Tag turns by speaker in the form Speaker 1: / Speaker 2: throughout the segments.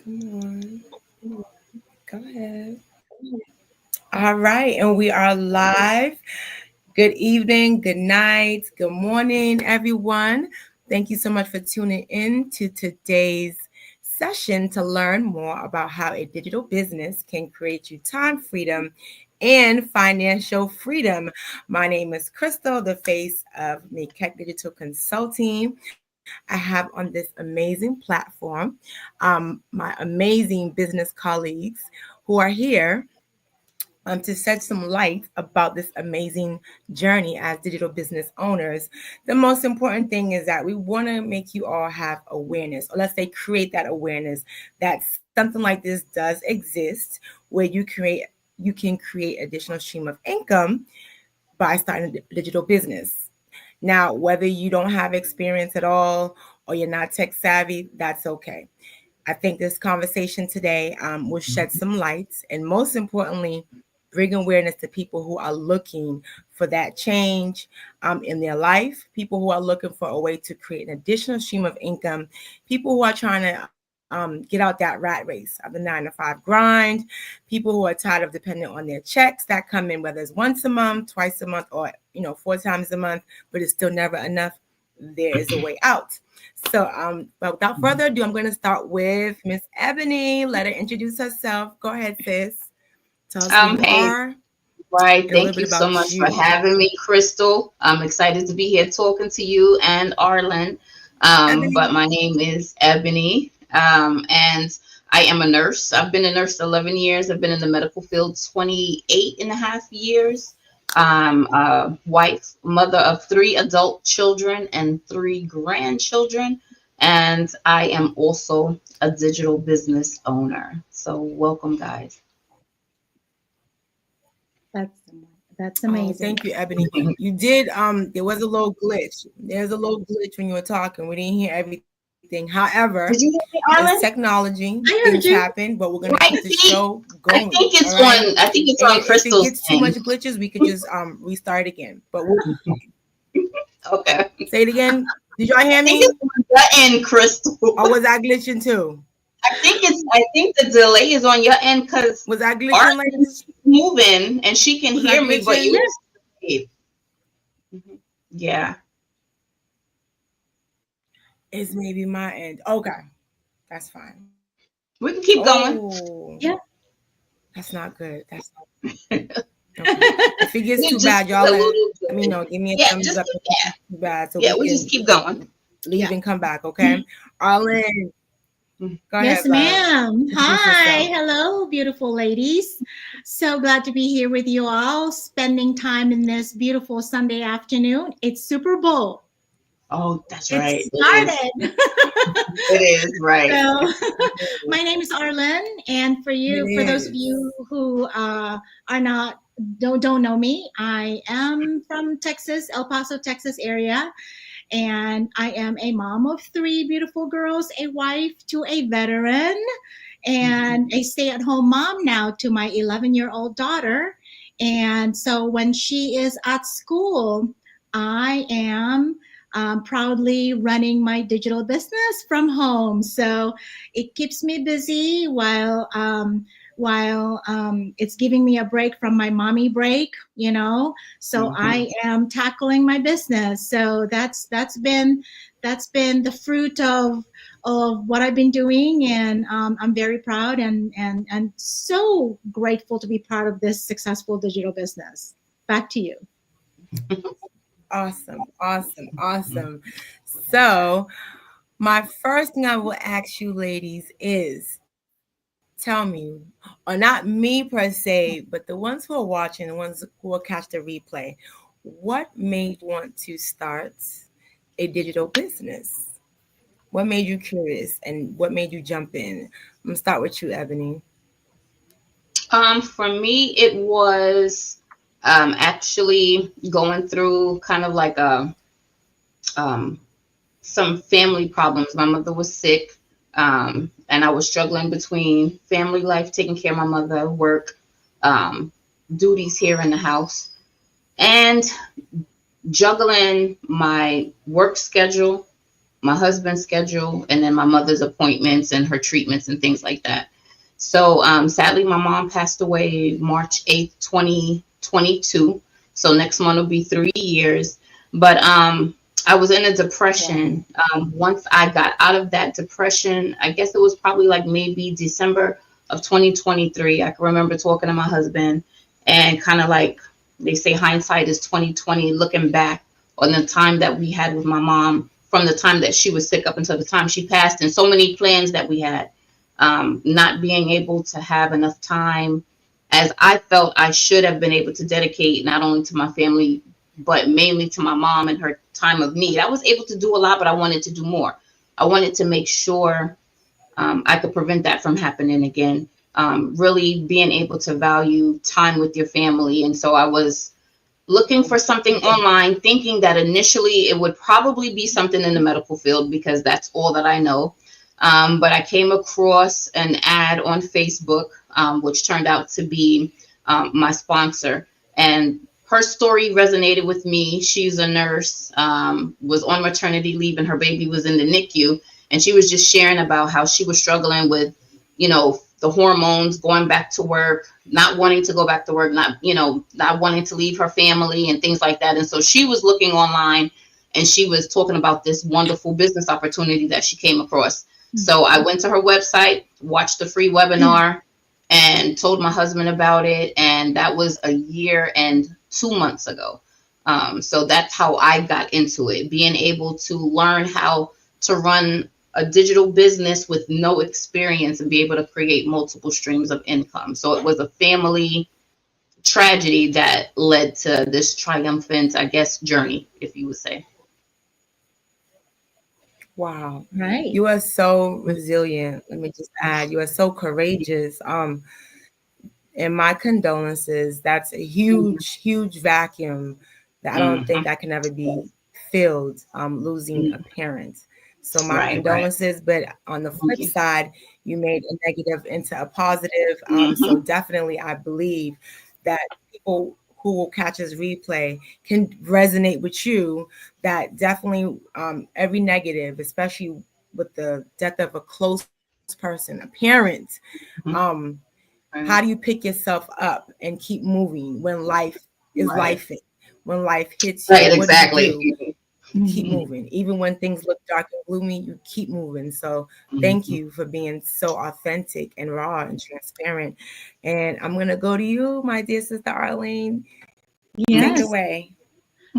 Speaker 1: Come on. Go ahead. All right. And we are live. Good evening, good night, good morning, everyone. Thank you so much for tuning in to today's session to learn more about how a digital business can create you time freedom and financial freedom. My name is Crystal, the face of Makek Digital Consulting. I have on this amazing platform my amazing business colleagues who are here to shed some light about this amazing journey as digital business owners. The most important thing is that we want to make you all have awareness, or let's say create that awareness that something like this does exist, where you can create additional stream of income by starting a digital business. Now, whether you don't have experience at all or you're not tech savvy, that's okay. I think this conversation today will shed some light and, most importantly, bring awareness to people who are looking for that change in their life, people who are looking for a way to create an additional stream of income, people who are trying to get out that rat race of the 9 to 5 grind, people who are tired of depending on their checks that come in, whether it's once a month, twice a month, or 4 times a month, but it's still never enough. There is a way out. So, but without further ado, I'm going to start with Miss Ebony. Let her introduce herself. Go ahead, sis. Tell us who you
Speaker 2: Hey,
Speaker 1: are
Speaker 2: right.
Speaker 1: and a little
Speaker 2: Thank
Speaker 1: bit
Speaker 2: you so
Speaker 1: about
Speaker 2: much for
Speaker 1: you.
Speaker 2: having me, Crystal. I'm excited to be here talking to you and Arlen. But
Speaker 1: Ebony.
Speaker 2: my name is Ebony, and I am a nurse. I've been a nurse 11 years. I've been in the medical field 28 and a half years. I'm a wife, mother of 3 adult children and 3 grandchildren. And I am also a digital business owner. So welcome, guys.
Speaker 3: That's that's
Speaker 1: Oh,
Speaker 3: amazing.
Speaker 1: thank you, Ebony. You did. There was a little glitch. There's a little glitch when you were talking. We didn't hear everything. However,
Speaker 2: Did you hear me,
Speaker 1: it's
Speaker 2: Arlen?
Speaker 1: technology. Things
Speaker 3: I heard you.
Speaker 1: happen, but we're gonna keep the
Speaker 2: Right.
Speaker 1: show
Speaker 2: See, I
Speaker 1: going.
Speaker 2: think
Speaker 1: All
Speaker 2: it's
Speaker 1: right.
Speaker 2: on. I think it's
Speaker 1: And
Speaker 2: on
Speaker 1: if it
Speaker 2: Crystal's
Speaker 1: gets too much
Speaker 2: end.
Speaker 1: glitches, we could just restart again. But we'll
Speaker 2: Okay.
Speaker 1: say it again. Did y'all
Speaker 2: I
Speaker 1: hear
Speaker 2: think it's
Speaker 1: me?
Speaker 2: on your end, Crystal.
Speaker 1: Or was I glitching too?
Speaker 2: I think it's. I think the delay is on your end because
Speaker 1: Was I glitching,
Speaker 2: Arden's
Speaker 1: ladies?
Speaker 2: moving and she can
Speaker 1: Was I
Speaker 2: hear me, but
Speaker 1: glitching?
Speaker 2: you. Yeah.
Speaker 1: It's maybe my end. Okay, that's fine.
Speaker 2: We can keep going.
Speaker 1: Oh,
Speaker 3: Yeah.
Speaker 1: that's not good. That's not okay. If it gets
Speaker 2: We
Speaker 1: too
Speaker 2: just
Speaker 1: bad,
Speaker 2: get
Speaker 1: y'all
Speaker 2: a
Speaker 1: let
Speaker 2: little.
Speaker 1: me know. Give me a
Speaker 2: Yeah.
Speaker 1: thumbs up
Speaker 2: Just
Speaker 1: if
Speaker 2: keep.
Speaker 1: it gets
Speaker 2: Yeah.
Speaker 1: too bad so we
Speaker 2: Yeah. We
Speaker 1: can
Speaker 2: just keep going.
Speaker 1: leave
Speaker 3: Yeah.
Speaker 1: and come back. Okay, Arlen, go
Speaker 3: Yes,
Speaker 1: ahead, love.
Speaker 3: ma'am.
Speaker 1: Introduce
Speaker 3: Hi.
Speaker 1: yourself.
Speaker 3: Hello, beautiful ladies. So glad to be here with you all, spending time in this beautiful Sunday afternoon. It's Super Bowl.
Speaker 2: Oh, that's
Speaker 3: It
Speaker 2: right. It is.
Speaker 3: started.
Speaker 2: It is right.
Speaker 3: So, my name is Arlen, and
Speaker 1: It
Speaker 3: for those of
Speaker 1: is.
Speaker 3: you who are not don't know me, I am from Texas, El Paso, Texas area, and I am a mom of 3 beautiful girls, a wife to a veteran, and a stay-at-home mom now to my 11-year-old daughter. And so when she is at school, I am proudly running my digital business from home. So it keeps me busy while it's giving me a break from my mommy break, you know. So
Speaker 2: Mhm.
Speaker 3: I am tackling my business. So that's been the fruit of what I've been doing, and I'm very proud and so grateful to be part of this successful digital business. Back to you.
Speaker 1: Awesome, awesome, awesome. So, my first thing I will ask you, ladies, is tell me, or not me per se, but the ones who are watching, the ones who will catch the replay, what made you want to start a digital business? What made you curious and what made you jump in? I'm gonna start with you, Ebony.
Speaker 2: For me, it was actually going through kind of like a um, some family problems. My mother was sick, and I was struggling between family life, taking care of my mother, work, um, duties here in the house, and juggling my work schedule my husband's schedule, and then my mother's appointments and her treatments and things like that. So sadly, my mom passed away March 8th, 2022. So next month will be 3 years. But I was in a depression. Once I got out of that depression, I guess it was probably like maybe December of 2023. I can remember talking to my husband and kind of like they say hindsight is 2020, looking back on the time that we had with my mom from the time that she was sick up until the time she passed, and so many plans that we had, not being able to have enough time as I felt I should have been able to dedicate not only to my family, but mainly to my mom in her time of need. I was able to do a lot, but I wanted to do more. I wanted to make sure I could prevent that from happening again. Really being able to value time with your family. And so I was looking for something online, thinking that initially it would probably be something in the medical field because that's all that I know. But I came across an ad on Facebook, which turned out to be my sponsor. And her story resonated with me. She's a nurse, was on maternity leave, and her baby was in the NICU. And she was just sharing about how she was struggling with, the hormones, going back to work, not wanting to go back to work, not wanting to leave her family and things like that. And so she was looking online and she was talking about this wonderful business opportunity that she came across. So I went to her website, watched the free webinar, and told my husband about it. And that was a year and 2 months ago. So that's how I got into it, being able to learn how to run a digital business with no experience and be able to create multiple streams of income. So it was a family tragedy that led to this triumphant, I guess, journey, if you would say.
Speaker 1: Wow.
Speaker 3: Right.
Speaker 1: You are so resilient. Let me just add, you are so courageous. And my condolences. That's a huge vacuum that I don't think that can ever be filled, losing a parent. So my condolences, but on the flip side, you made a negative into a positive. So definitely, I believe that people who will catch this replay can resonate with you, that definitely every negative, especially with the death of a close person, a parent, how do you pick yourself up and keep moving when life is lifing, when life hits you?
Speaker 2: Right,
Speaker 1: what
Speaker 2: exactly.
Speaker 1: do you do? Keep moving. Even when things look dark and gloomy, you keep moving. So thank you for being so authentic and raw and transparent. And I'm going to go to you, my dear sister Arlene.
Speaker 3: Yes.
Speaker 1: Take it away.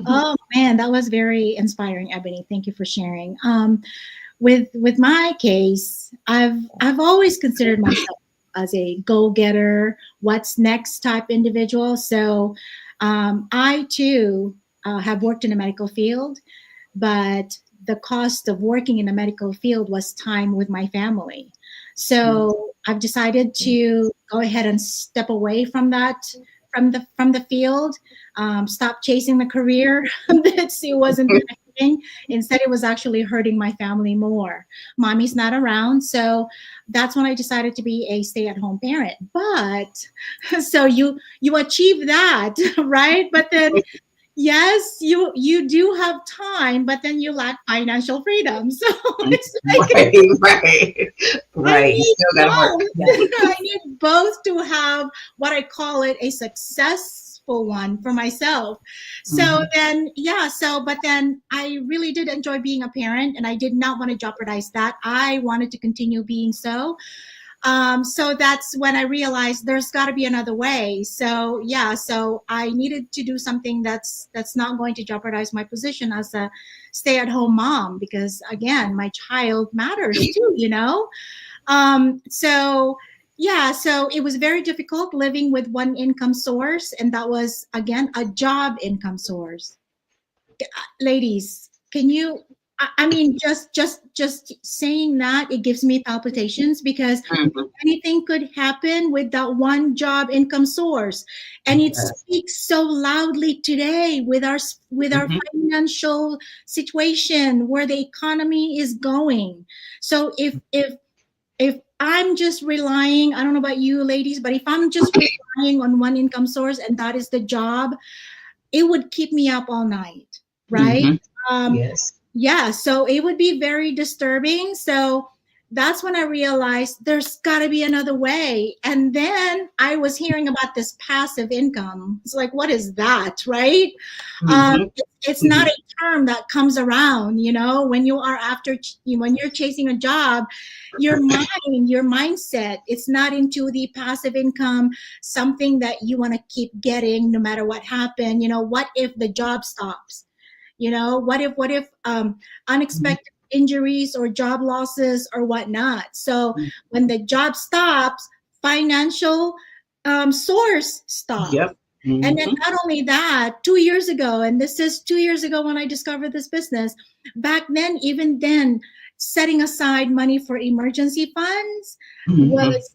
Speaker 3: Oh man, that was very inspiring, Ebony. Thank you for sharing. With my case, I've always considered myself as a go-getter, what's next type individual. So I too have worked in the medical field, but the cost of working in the medical field was time with my family. So I've decided to go ahead and step away from that, from the field, stop chasing the career that it wasn't benefiting. Instead, it was actually hurting my family more. Mommy's not around, so that's when I decided to be a stay-at-home parent. But so you achieve that, right? But then yes, you do have time, but then you lack financial freedom. So it's like
Speaker 2: right. You still gotta work.
Speaker 3: I need both to have what I call it a successful one for myself. So then, but then I really did enjoy being a parent, and I did not want to jeopardize that. I wanted to continue being so. So that's when I realized there's got to be another way. So so I needed to do something that's not going to jeopardize my position as a stay-at-home mom, because again, my child matters too, So it was very difficult living with one income source, and that was again a job income source. Ladies, can you? I mean, just saying that, it gives me palpitations, because anything could happen with that one job income source, and it speaks so loudly today with our financial situation, where the economy is going. So if I'm just relying, I don't know about you ladies, but if I'm just relying on one income source and that is the job, it would keep me up all night, right?
Speaker 2: Yes.
Speaker 3: yeah, so it would be very disturbing. So that's when I realized there's got to be another way. And then I was hearing about this passive income. It's like, what is that, right?
Speaker 2: Mm-hmm.
Speaker 3: It's not
Speaker 2: Mm-hmm.
Speaker 3: a term that comes around, when you are when you're chasing a job, your mindset, it's not into the passive income, something that you want to keep getting no matter what happened. What if the job stops? What if unexpected injuries or job losses or whatnot? So when the job stops, financial source stops.
Speaker 2: Yep.
Speaker 3: And then
Speaker 2: Mm-hmm.
Speaker 3: not only that, 2 years ago, and this is 2 years ago when I discovered this business, back then, even then, setting aside money for emergency funds
Speaker 2: Mm-hmm.
Speaker 3: was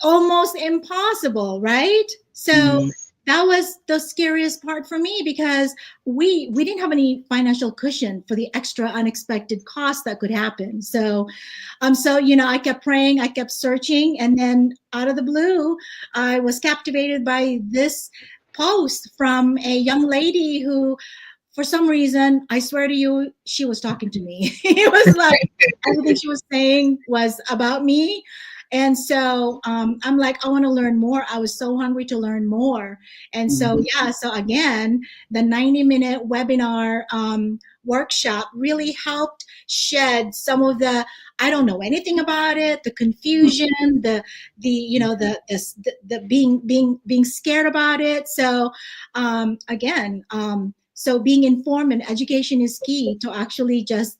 Speaker 3: almost impossible, right? So that was the scariest part for me because we didn't have any financial cushion for the extra unexpected costs that could happen. So I kept praying, I kept searching, and then out of the blue, I was captivated by this post from a young lady who, for some reason, I swear to you, she was talking to me. It was like everything she was saying was about me. And so I'm like, I want to learn more. I was so hungry to learn more. And so,
Speaker 2: Mm-hmm.
Speaker 3: yeah, so again, the 90-minute webinar workshop really helped shed some of the, I don't know anything about it, the confusion, the being scared about it. So again, so being informed and education is key to actually just,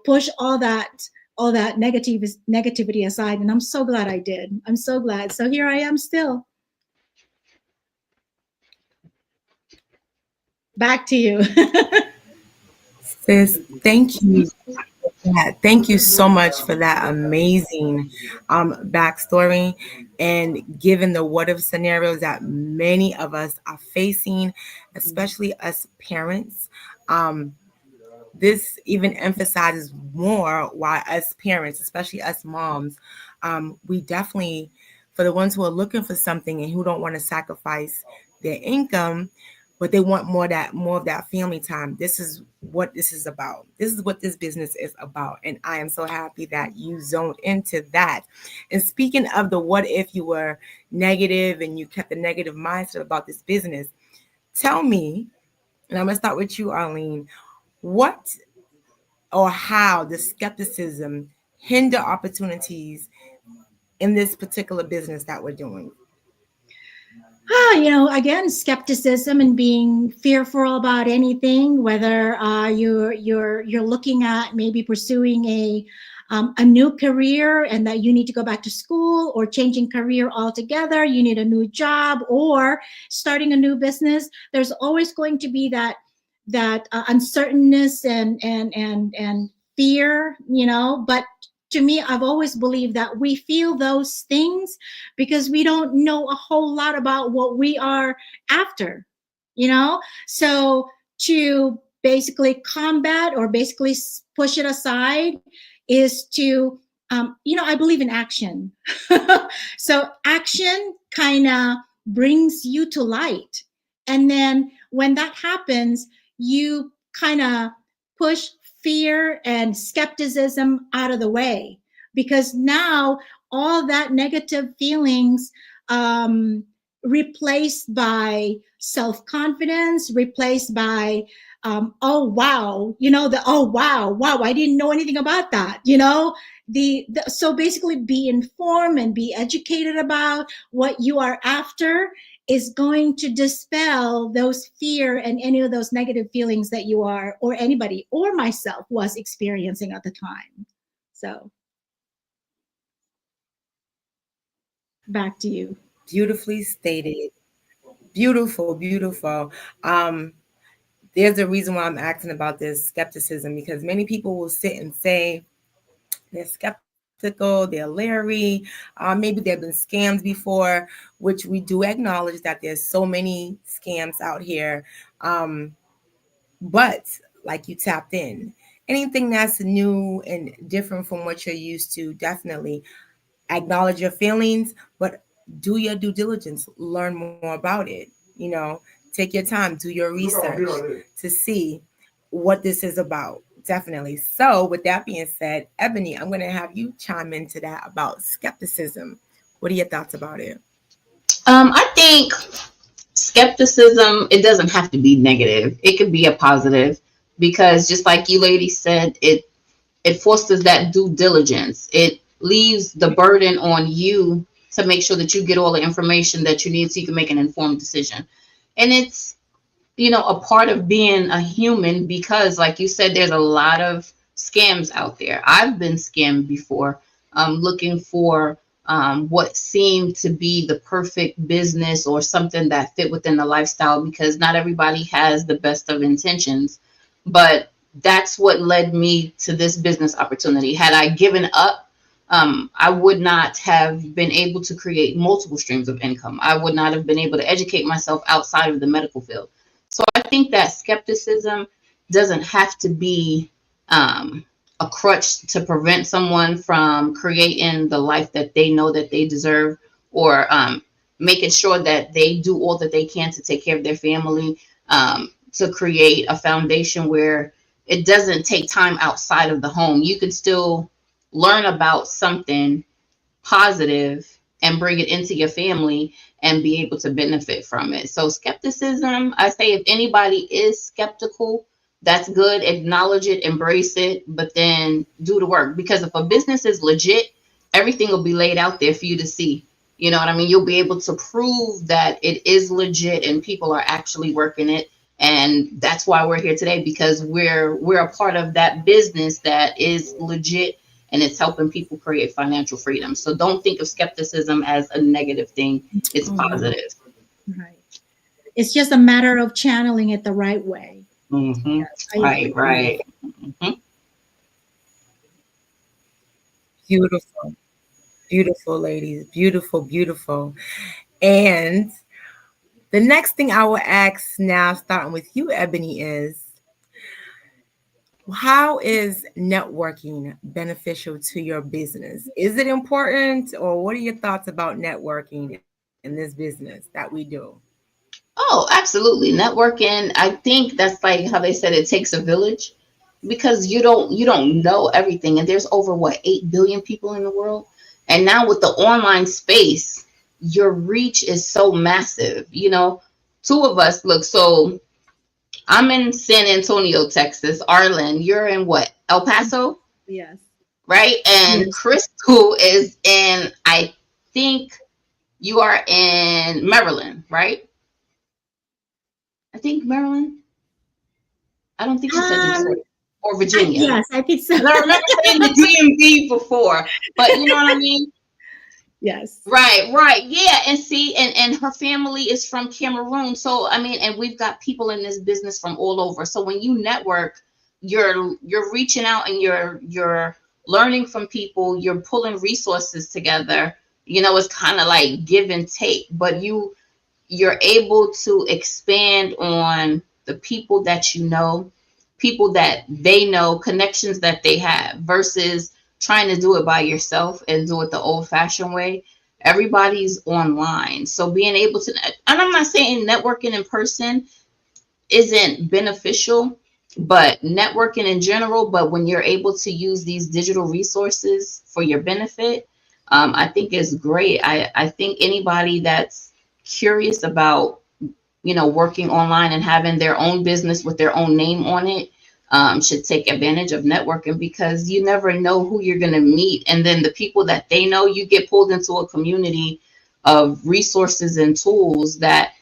Speaker 3: push all that negativity aside. And I'm so glad I did. I'm so glad. So here I am still. Back to you.
Speaker 1: Sis, thank you. Thank you so much for that amazing backstory and given the what if scenarios that many of us are facing, especially us parents. Um, this even emphasizes more why us parents, especially us moms, we definitely, for the ones who are looking for something and who don't want to sacrifice their income, but they want more of that family time. This is what this is about. This is what this business is about. And I am so happy that you zoned into that. And speaking of the what if you were negative and you kept a negative mindset about this business, tell me, and I'm gonna start with you, Arlene, what or how the skepticism hinder opportunities in this particular business that we're doing.
Speaker 3: Again, skepticism and being fearful about anything, whether you're looking at maybe pursuing a new career and that you need to go back to school, or changing career altogether, you need a new job, or starting a new business. There's always going to be that uncertainness and fear, but to me, I've always believed that we feel those things because we don't know a whole lot about what we are after, so to basically combat or basically push it aside is to I believe in action. So action kind of brings you to light, and then when that happens, you kind of push fear and skepticism out of the way, because now all that negative feelings um, replaced by self-confidence, replaced by oh wow, oh wow, I didn't know anything about that, so basically be informed and be educated about what you are after is going to dispel those fear and any of those negative feelings that you are, or anybody or myself was experiencing at the time. So back to you.
Speaker 1: Beautifully stated. Beautiful, beautiful. Um, there's a reason why I'm asking about this skepticism, because many people will sit and say they're skeptical, they're leery, maybe they've been scammed before, which we do acknowledge that there's so many scams out here. Um, but like you tapped in, anything that's new and different from what you're used to, definitely acknowledge your feelings, but do your due diligence, learn more about it. Take your time, do your research to see what this is about. Definitely. So, with that being said, Ebony, I'm going to have you chime into that about skepticism. What are your thoughts about it?
Speaker 2: I think skepticism, it doesn't have to be negative. It could be a positive, because just like you ladies said, it fosters that due diligence. It leaves the burden on you to make sure that you get all the information that you need so you can make an informed decision. And it's, a part of being a human, because like you said, there's a lot of scams out there. I've been scammed before, looking for what seemed to be the perfect business or something that fit within the lifestyle, because not everybody has the best of intentions. But that's what led me to this business opportunity. Had I given up, I would not have been able to create multiple streams of income. I would not have been able to educate myself outside of the medical field. So I think that skepticism doesn't have to be a crutch to prevent someone from creating the life that they know that they deserve, or making sure that they do all that they can to take care of their family, to create a foundation where it doesn't take time outside of the home. You can still learn about something positive and bring it into your family and be able to benefit from it. So skepticism, I say, if anybody is skeptical, that's good. Acknowledge it, embrace it, but then do the work. Because if a business is legit, everything will be laid out there for you to see. You know what I mean? You'll be able to prove that it is legit and people are actually working it. And that's why we're here today, because we're a part of that business that is legit, and it's helping people create financial freedom. So don't think of skepticism as a negative thing. It's positive.
Speaker 3: Right. It's just a matter of channeling it the right way.
Speaker 2: Mm-hmm.
Speaker 3: Yes,
Speaker 2: Right. Mm-hmm.
Speaker 1: Beautiful. Beautiful, ladies. Beautiful, beautiful. And the next thing I will ask now, starting with you, Ebony, is how is networking beneficial to your business? Is it important, or what are your thoughts about networking in this business that we do?
Speaker 2: Oh, absolutely. Networking, I think that's like how they said it takes a village, because you don't know everything. And there's over what, 8 billion people in the world. And now with the online space, your reach is so massive. Two of us, look, so I'm in San Antonio, Texas. Arlen, you're in what? El Paso,
Speaker 3: Yes.
Speaker 2: right? And
Speaker 3: Yes.
Speaker 2: Crystal is in, I think you are in Maryland, right? I think Maryland. I don't think she said
Speaker 3: Um,
Speaker 2: Detroit or Virginia.
Speaker 3: yes, I think so.
Speaker 2: 'Cause I remember saying the DMV before, but you know what I mean?
Speaker 3: Yes.
Speaker 2: Right. Yeah. And see, and her family is from Cameroon. So I mean, and we've got people in this business from all over. So when you network, you're reaching out and you're learning from people, you're pulling resources together. It's kind of like give and take, but you're able to expand on the people that you know, people that they know, connections that they have, versus trying to do it by yourself and do it the old fashioned way. Everybody's online. So being able to, and I'm not saying networking in person isn't beneficial, but networking in general, but when you're able to use these digital resources for your benefit, I think is great. I think anybody that's curious about working online and having their own business with their own name on it, should take advantage of networking, because you never know who you're going to meet. And then the people that they know, you get pulled into a community of resources and tools that,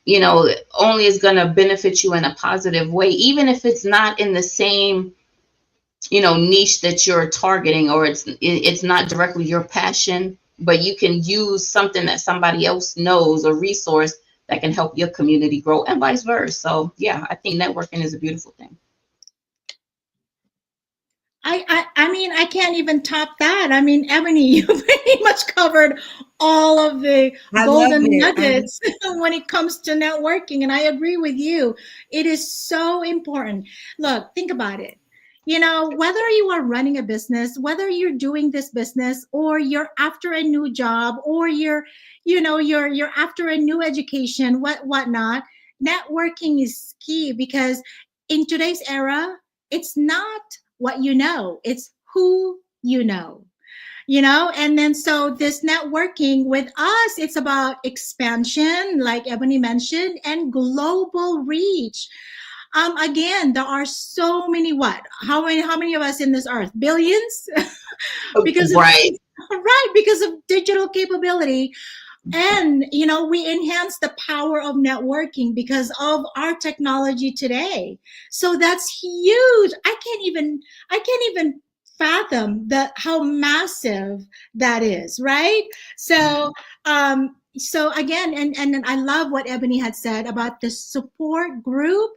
Speaker 2: only is going to benefit you in a positive way, even if it's not in the same, niche that you're targeting, or it's not directly your passion, but you can use something that somebody else knows, a resource that can help your community grow, and vice versa. So yeah, I think networking is a beautiful thing.
Speaker 3: I mean, I can't even top that. I mean, Ebony, you pretty much covered all of the
Speaker 1: I love
Speaker 3: golden
Speaker 1: it.
Speaker 3: nuggets when it comes to networking. And I agree with you. It is so important. Look, think about it. Whether you are running a business, whether you're doing this business, or you're after a new job, or you're after a new education, whatnot, networking is key, because in today's era, it's not what you know, it's who you know. And then so this networking with us, it's about expansion, like Ebony mentioned, and global reach. Again, there are so many, what, how many of us in this earth? Billions. because of
Speaker 2: Right.
Speaker 3: right, because of digital capability. And we enhance the power of networking because of our technology today. So that's huge. I can't even fathom how massive that is, right? So again, and I love what Ebony had said about the support group,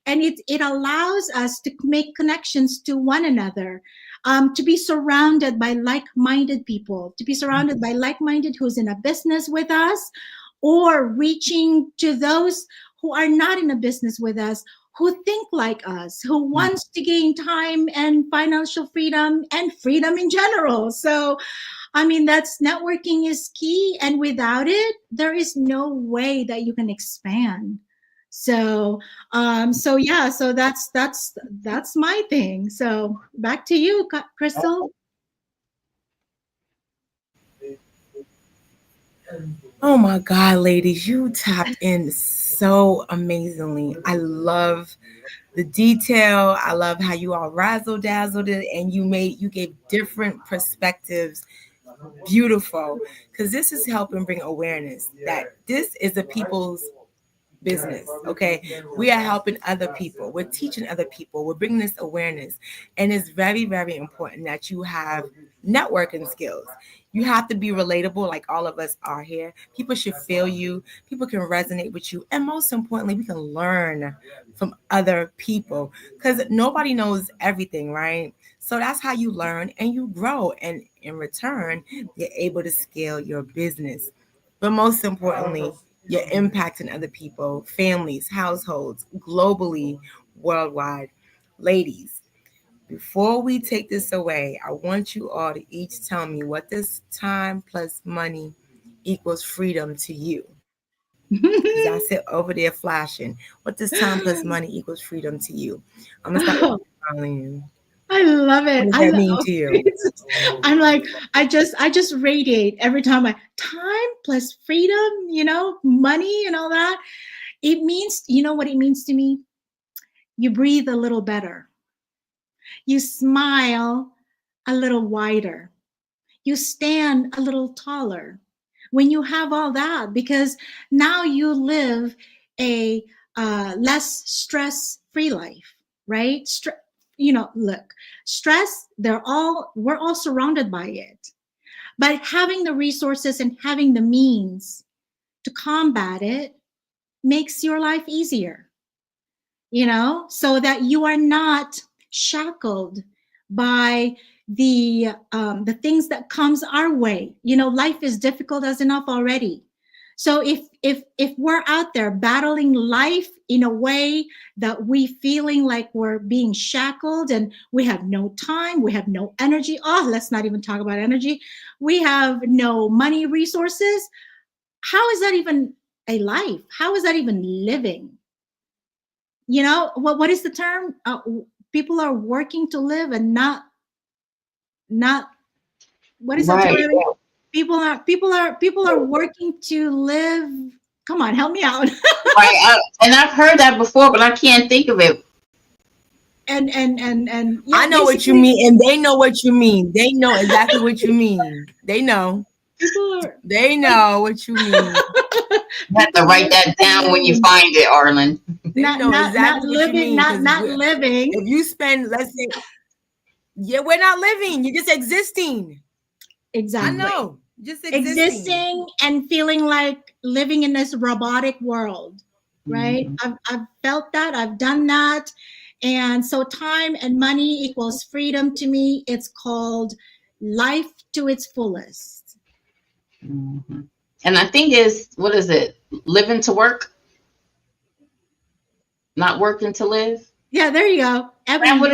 Speaker 3: and it allows us to make connections to one another, to be surrounded by like-minded people, to be surrounded by like-minded who's in a business with us, or reaching to those who are not in a business with us, who think like us, who wants to gain time and financial freedom and freedom in general. So I mean, that's networking is key, and without it there is no way that you can expand. So yeah, so that's my thing. So back to you, Crystal.
Speaker 1: Oh my God, ladies, you tapped in so amazingly. I love the detail. I love how you all razzle dazzled it and you gave different perspectives. Beautiful. Because this is helping bring awareness that this is a people's business. Okay. We are helping other people. We're teaching other people. We're bringing this awareness. And it's very, very important that you have networking skills. You have to be relatable, like all of us are here. People should feel you. People can resonate with you. And most importantly, we can learn from other people because nobody knows everything, right? So that's how you learn and you grow. And in return, you're able to scale your business. But most importantly, you're impacting other people, families, households, globally, worldwide. Ladies, before we take this away, I want you all to each tell me what this time plus money equals freedom to you. Because I sit over there flashing. What does time plus money equals freedom to you? I'm going to start with Arlene.
Speaker 3: I love
Speaker 1: What
Speaker 3: it.
Speaker 1: does that mean to you?
Speaker 3: I'm like, I just radiate every time. I time plus freedom, money and all that. It means, what it means to me? You breathe a little better. You smile a little wider. You stand a little taller when you have all that, because now you live a less stress-free life, right? Look, stress, we're all surrounded by it. But having the resources and having the means to combat it makes your life easier, so that you are not shackled by the things that comes our way. Life is difficult as enough already. So if we're out there battling life in a way that we feeling like we're being shackled and we have no time, we have no energy. Oh, let's not even talk about energy. We have no money, resources. How is that even a life? How is that even living? What is the term? People are working to live and not what is the
Speaker 2: Right.
Speaker 3: term? People are working to live. Come on, help me out.
Speaker 2: Right. And I've heard that before, but I can't think of it.
Speaker 3: and yeah,
Speaker 1: I know what you mean, and they know what you mean. They know exactly what you mean. They know. They know what you mean.
Speaker 2: You have to write that down when you find it, Arlen.
Speaker 1: They know exactly what you mean.
Speaker 3: Not living.
Speaker 1: If you spend, let's say, yeah, we're not living. You're just existing.
Speaker 3: Exactly.
Speaker 1: I know. Just
Speaker 3: existing and feeling like living in this robotic world, right? I've felt that. I've done that. And so time and money equals freedom to me. It's called life to its fullest.
Speaker 2: Mm-hmm. And I think what is it? Living to work, not working to live.
Speaker 3: Yeah, there you go.
Speaker 2: I know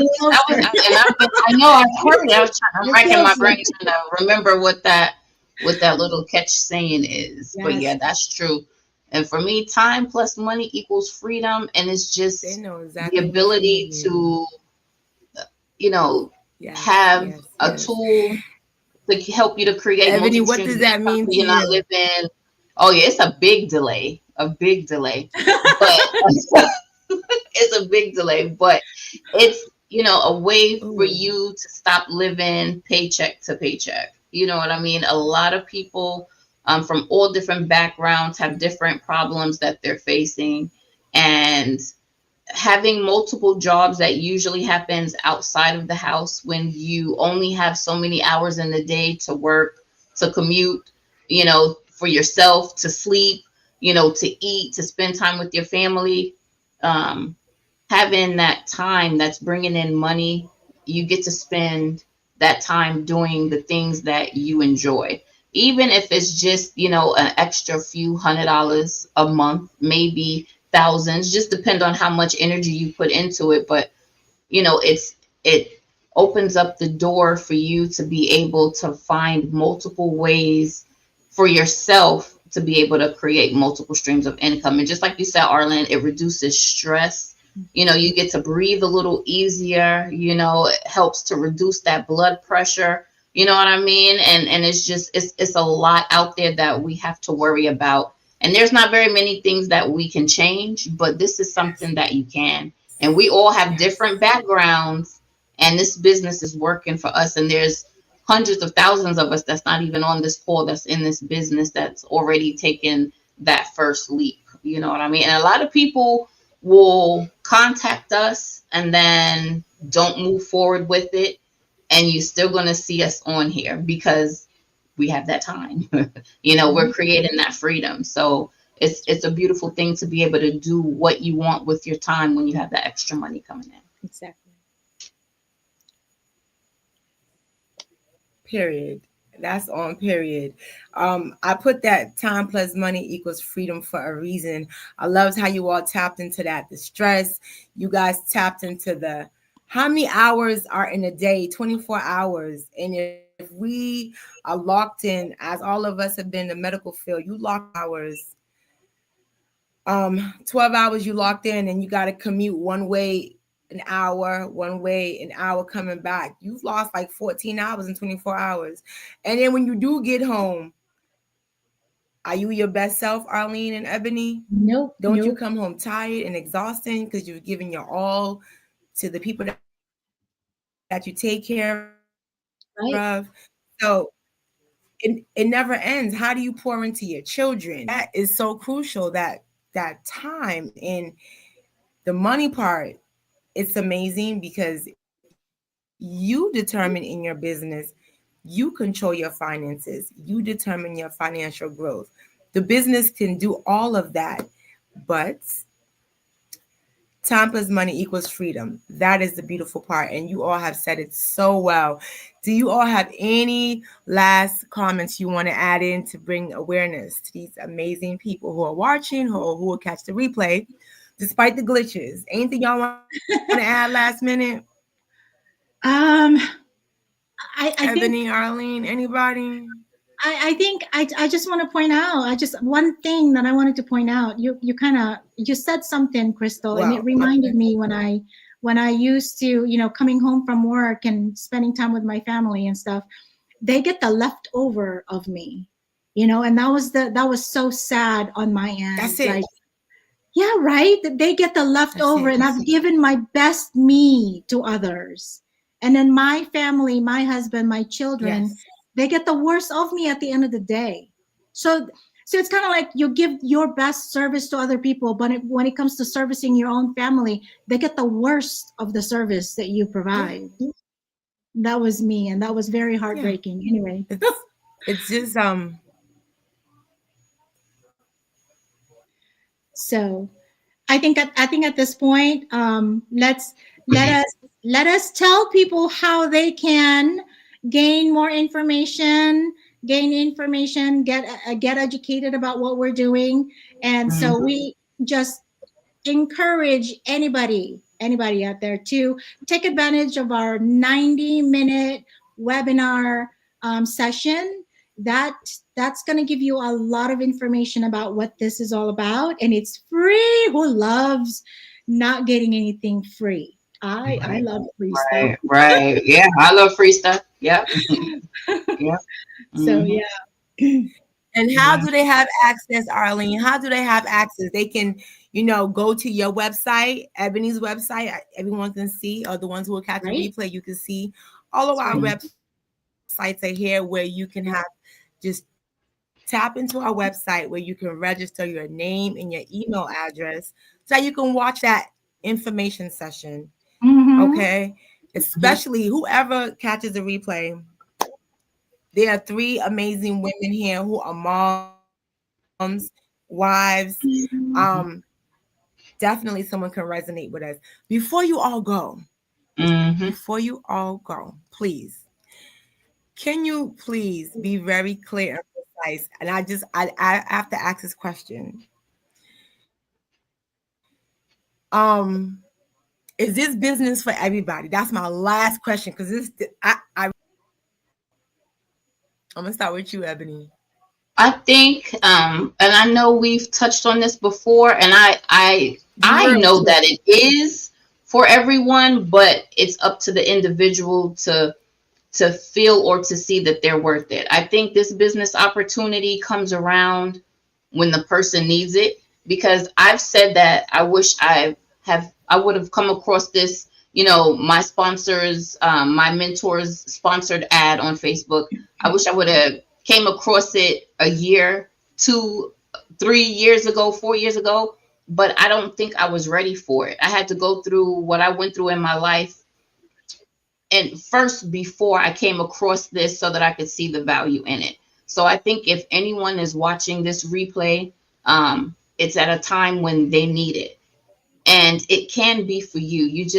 Speaker 2: I've heard it. I'm racking my brain trying to remember what that little catch saying is. Yes. But yeah, that's true. And for me, time plus money equals freedom. And it's
Speaker 1: They
Speaker 2: just
Speaker 1: know
Speaker 2: the
Speaker 1: exactly what you
Speaker 2: ability
Speaker 1: mean.
Speaker 2: to, you know,
Speaker 1: Yes,
Speaker 2: have
Speaker 1: yes,
Speaker 2: a
Speaker 1: yes.
Speaker 2: tool to help you to create
Speaker 1: Ebony,
Speaker 2: multiple
Speaker 1: what
Speaker 2: streams
Speaker 1: does
Speaker 2: of
Speaker 1: that
Speaker 2: income
Speaker 1: mean
Speaker 2: so
Speaker 1: to
Speaker 2: you're not
Speaker 1: you?
Speaker 2: living. Oh yeah, it's a big delay. A big delay. But it's a big delay. But it's, a way for
Speaker 1: Oh,
Speaker 2: you to stop living paycheck to paycheck. You know what I mean? A lot of people from all different backgrounds have different problems that they're facing. And having multiple jobs, that usually happens outside of the house when you only have so many hours in the day to work, to commute, for yourself, to sleep, to eat, to spend time with your family. Um, Having that time that's bringing in money, you get to spend that time doing the things that you enjoy. Even if it's just, an extra few $100 a month, maybe thousands, just depend on how much energy you put into it. But, it opens up the door for you to be able to find multiple ways for yourself to be able to create multiple streams of income. And just like you said, Arlen, it reduces stress. You get to breathe a little easier. It helps to reduce that blood pressure. You know what I mean? And it's just it's a lot out there that we have to worry about. And there's not very many things that we can change, but this is
Speaker 1: yes,
Speaker 2: something that you can. And we all have
Speaker 1: yes.
Speaker 2: different backgrounds, and this business is working for us. And there's hundreds of thousands of us that's not even on this call, that's in this business, that's already taken that first leap. You know what I mean? And a lot of people will contact us and then don't move forward with it. And you're still going to see us on here because we have that time. We're
Speaker 3: Mhm.
Speaker 2: creating that freedom. So it's a beautiful thing to be able to do what you want with your time when you have that extra money coming in.
Speaker 3: Exactly.
Speaker 1: Period. That's on period. I put that time plus money equals freedom for a reason. I loved how you all tapped into that. The stress, you guys tapped into the how many hours are in a day, 24 hours. And if we are locked in, as all of us have been in the medical field, you lock hours. 12 hours you locked in and you got to commute one way an hour, one way an hour coming back. You've lost like 14 hours in 24 hours. And then when you do get home, are you your best self, Arlene and Ebony?
Speaker 3: Nope,
Speaker 1: Don't you
Speaker 3: nope.
Speaker 1: come home tired and exhausted because you've given your all to the people that you take care of? So
Speaker 3: Right.
Speaker 1: it never ends. How do you pour into your children? That is so crucial. That time and the money part, it's amazing because you determine in your business, you control your finances, you determine your financial growth. The business can do all of that, but time plus money equals freedom. That is the beautiful part. And you all have said it so well. Do you all have any last comments you want to add in to bring awareness to these amazing people who are watching, who will catch the replay despite the glitches? Anything y'all want to add last minute?
Speaker 3: Um, I
Speaker 1: Ebony,
Speaker 3: think
Speaker 1: Arlene, anybody?
Speaker 3: I think I just want to point out. I just one thing that I wanted to point out. You kind of you said something, Crystal, and it
Speaker 1: Well,
Speaker 3: reminded
Speaker 1: okay.
Speaker 3: me when I used to, coming home from work and spending time with my family and stuff. They get the leftover of me, and that was so sad on my end.
Speaker 1: That's
Speaker 3: Like,
Speaker 1: it.
Speaker 3: yeah, right. They get the
Speaker 1: That's
Speaker 3: leftover,
Speaker 1: it.
Speaker 3: and I've given my best me to others. And then my family, my husband, my children,
Speaker 1: Yes.
Speaker 3: they get the worst of me at the end of the day. So, so it's kind of like you give your best service to other people, but when it comes to servicing your own family, they get the worst of the service that you
Speaker 1: Yeah.
Speaker 3: provide. That was me, and that was very
Speaker 1: Yeah.
Speaker 3: heartbreaking. Anyway,
Speaker 1: It's just
Speaker 3: so I think at this point, let us let us tell people how they can gain more information, get educated about what we're doing, and so
Speaker 2: Mhm.
Speaker 3: we just encourage anybody out there to take advantage of our 90-minute webinar session. that that's going to give you a lot of information about what this is all about, and it's free. Who loves not getting anything free? I
Speaker 2: Right,
Speaker 3: love free stuff.
Speaker 2: right, right. Yeah, I love free stuff. Yep. Yep.
Speaker 3: So
Speaker 2: Hmm.
Speaker 3: yeah.
Speaker 1: And how
Speaker 2: Yeah.
Speaker 1: do they have access, Arlene? How do they have access? They can, go to your website, Ebony's website. Everyone can see, or the ones who will catch a
Speaker 3: Right.
Speaker 1: replay, you can see all of our
Speaker 3: That's
Speaker 1: websites are here where you can have just tap into our website where you can register your name and your email address so you can watch that information session.
Speaker 3: right.
Speaker 1: Okay.
Speaker 2: Hmm.
Speaker 1: Especially whoever catches the replay. There are three amazing women here who are moms, wives.
Speaker 2: Hmm.
Speaker 1: Definitely someone can resonate with us. Before you all go,
Speaker 2: Hmm.
Speaker 1: please, can you please be very clear and precise? And I have to ask this question. Is this business for everybody? That's my last question because I'm gonna start with you, Ebony.
Speaker 2: I think, and I know we've touched on this before, and I
Speaker 1: Real
Speaker 2: know
Speaker 1: quick.
Speaker 2: that it is for everyone, but it's up to the individual to feel or to see that they're worth it. I think this business opportunity comes around when the person needs it, because I've said that I wish I would have come across this, my sponsors, my mentors sponsored ad on Facebook. I wish I would have came across it a year, 2, 3 years ago, 4 years ago, but I don't think I was ready for it. I had to go through what I went through in my life and first before I came across this so that I could see the value in it. So I think if anyone is watching this replay, it's at a time when they need it. And it can be for you. You just